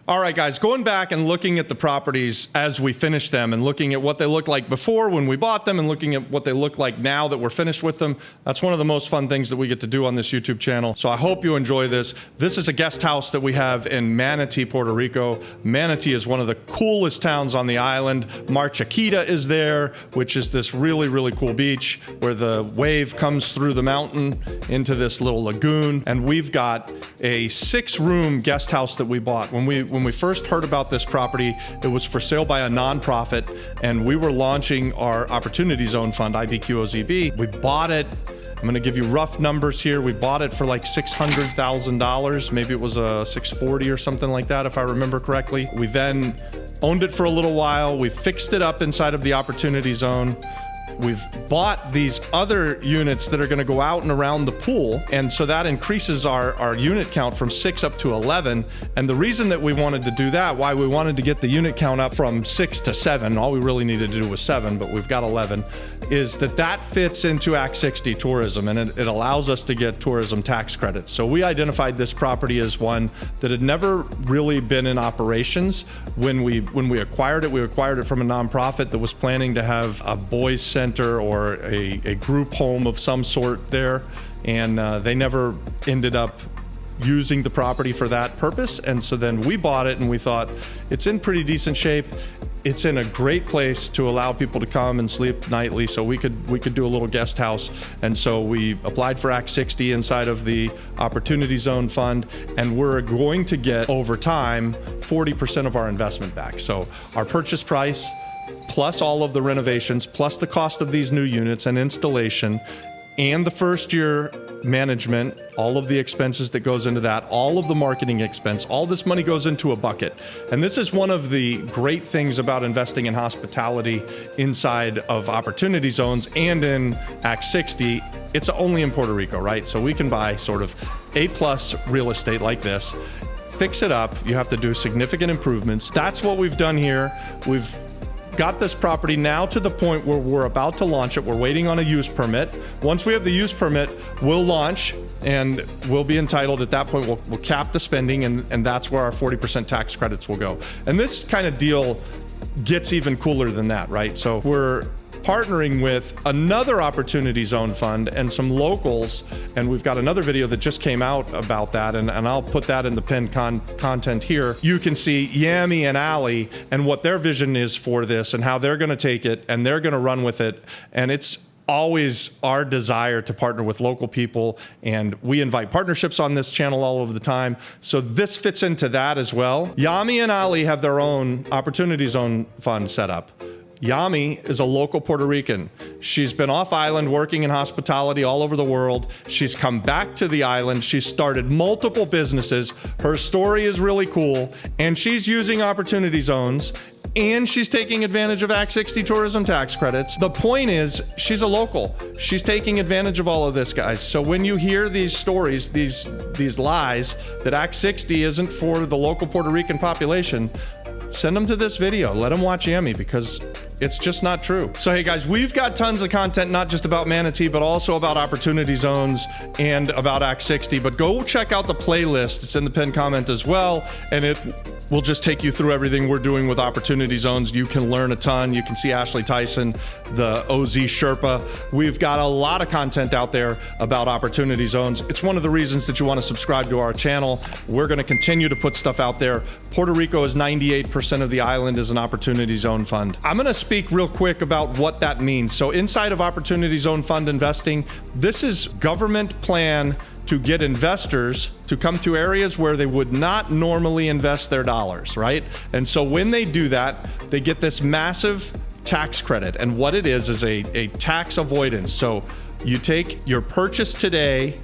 All right, guys, going back and looking at the properties as we finish them and looking at what they looked like before when we bought them and looking at what they look like now that we're finished with them, that's one of the most fun things that we get to do on this YouTube channel. So I hope you enjoy this. This is a guest house that we have in Manati, Puerto Rico. Manati is one of the coolest towns on the island. Mar Chiquita is there, which is this really, really cool beach where the wave comes through the mountain into this little lagoon. And we've got a 6-room guest house that we bought. When we first heard about this property, it was for sale by a nonprofit, and we were launching our Opportunity Zone Fund, IBQOZB. We bought it. I'm going to give you rough numbers here. We bought it for like $600,000. Maybe it was a 640 or something like that, if I remember correctly. We then owned it for a little while. We fixed it up inside of the Opportunity Zone. We've bought these other units that are going to go out and around the pool, and so that increases our unit count from 6 up to 11. And the reason that we wanted to do that, why we wanted to get the unit count up from 6 to 7, all we really needed to do was 7, but we've got 11, is that fits into Act 60 tourism, and it allows us to get tourism tax credits. So we identified this property as one that had never really been in operations. When we acquired it from a nonprofit that was planning to have a boys center or a group home of some sort there, and they never ended up using the property for that purpose. And so then we bought it, and we thought it's in pretty decent shape. It's in a great place to allow people to come and sleep nightly, so we could do a little guest house. And so we applied for Act 60 inside of the Opportunity Zone Fund, and we're going to get over time 40% of our investment back. So our purchase price, plus all of the renovations, plus the cost of these new units and installation, and the first year management, all of the expenses that goes into that, all of the marketing expense, all this money goes into a bucket. And this is one of the great things about investing in hospitality inside of Opportunity Zones and in Act 60. It's only in Puerto Rico, right? So we can buy sort of A+ real estate like this, fix it up. You have to do significant improvements. That's what we've done here. We've got this property now to the point where we're about to launch it. We're waiting on a use permit. Once we have the use permit, we'll launch, and we'll be entitled. At that point, we'll cap the spending, and that's where our 40% tax credits will go. And this kind of deal gets even cooler than that, right? So we're partnering with another Opportunity Zone Fund and some locals, and we've got another video that just came out about that, and I'll put that in the pinned content here. You can see Yami and Ali and what their vision is for this and how they're going to take it and they're going to run with it. And it's always our desire to partner with local people, and we invite partnerships on this channel all of the time. So this fits into that as well. Yami and Ali have their own Opportunity Zone Fund set up. Yami is a local Puerto Rican. She's been off island working in hospitality all over the world. She's come back to the island. She's started multiple businesses. Her story is really cool, and she's using Opportunity Zones, and she's taking advantage of Act 60 tourism tax credits. The point is, she's a local. She's taking advantage of all of this, guys. So when you hear these stories, these lies that Act 60 isn't for the local Puerto Rican population, send them to this video. Let them watch Yami, because it's just not true. So hey guys, we've got tons of content, not just about Manatee, but also about Opportunity Zones and about Act 60. But go check out the playlist. It's in the pinned comment as well, and it will just take you through everything we're doing with Opportunity Zones. You can learn a ton. You can see Ashley Tyson, the OZ Sherpa. We've got a lot of content out there about Opportunity Zones. It's one of the reasons that you want to subscribe to our channel. We're going to continue to put stuff out there. Puerto Rico is 98% of the island is an Opportunity Zone Fund. I'm going to speak real quick about what that means. So inside of Opportunity Zone Fund investing, this is government plan to get investors to come to areas where they would not normally invest their dollars, right? And so when they do that, they get this massive tax credit. And what it is a tax avoidance. So you take your purchase today,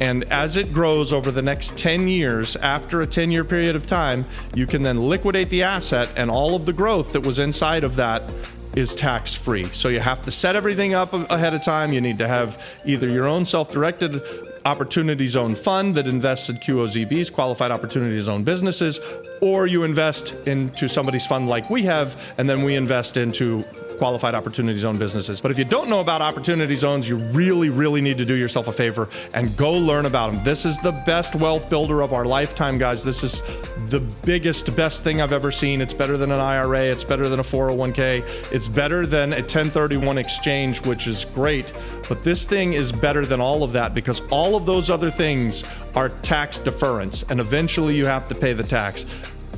and as it grows over the next 10 years, after a 10-year period of time, you can then liquidate the asset, and all of the growth that was inside of that is tax-free. So you have to set everything up ahead of time. You need to have either your own self-directed Opportunity Zone Fund that invests in QOZBs, Qualified Opportunity Zone Businesses, or you invest into somebody's fund like we have, and then we invest into qualified opportunity zone businesses. But if you don't know about opportunity zones, you really, really need to do yourself a favor and go learn about them. This is the best wealth builder of our lifetime, guys. This is the biggest, best thing I've ever seen. It's better than an IRA. It's better than a 401k. It's better than a 1031 exchange, which is great. But this thing is better than all of that because all of those other things are tax deference, and eventually you have to pay the tax.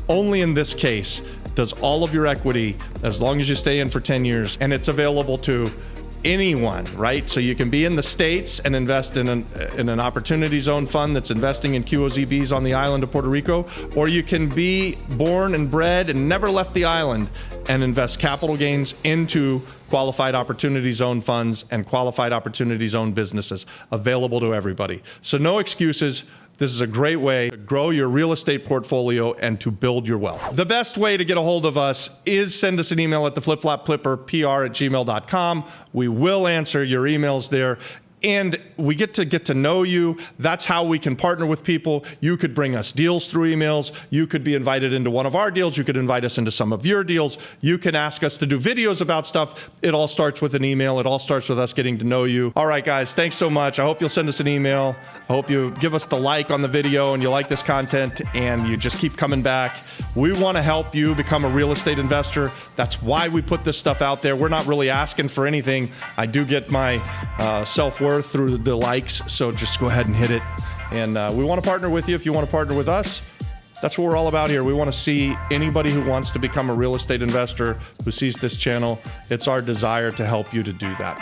Only in this case does all of your equity, as long as you stay in for 10 years, and it's available to anyone, right? So you can be in the States and invest in an opportunity zone fund that's investing in QOZBs on the island of Puerto Rico, or you can be born and bred and never left the island and invest capital gains into qualified opportunity zone funds and qualified opportunity zone businesses, available to everybody. So no excuses. This is a great way to grow your real estate portfolio and to build your wealth. The best way to get a hold of us is send us an email at theflipflopflipper@gmail.com. We will answer your emails there. And we get to know you. That's how we can partner with people. You could bring us deals through emails. You could be invited into one of our deals. You could invite us into some of your deals. You can ask us to do videos about stuff. It all starts with an email. It all starts with us getting to know you. All right, guys, thanks so much. I hope you'll send us an email. I hope you give us the like on the video and you like this content and you just keep coming back. We want to help you become a real estate investor. That's why we put this stuff out there. We're not really asking for anything. I do get my self-worth through the likes, so just go ahead and hit it. And we want to partner with you if you want to partner with us. That's what we're all about here. We want to see anybody who wants to become a real estate investor who sees this channel. It's our desire to help you to do that.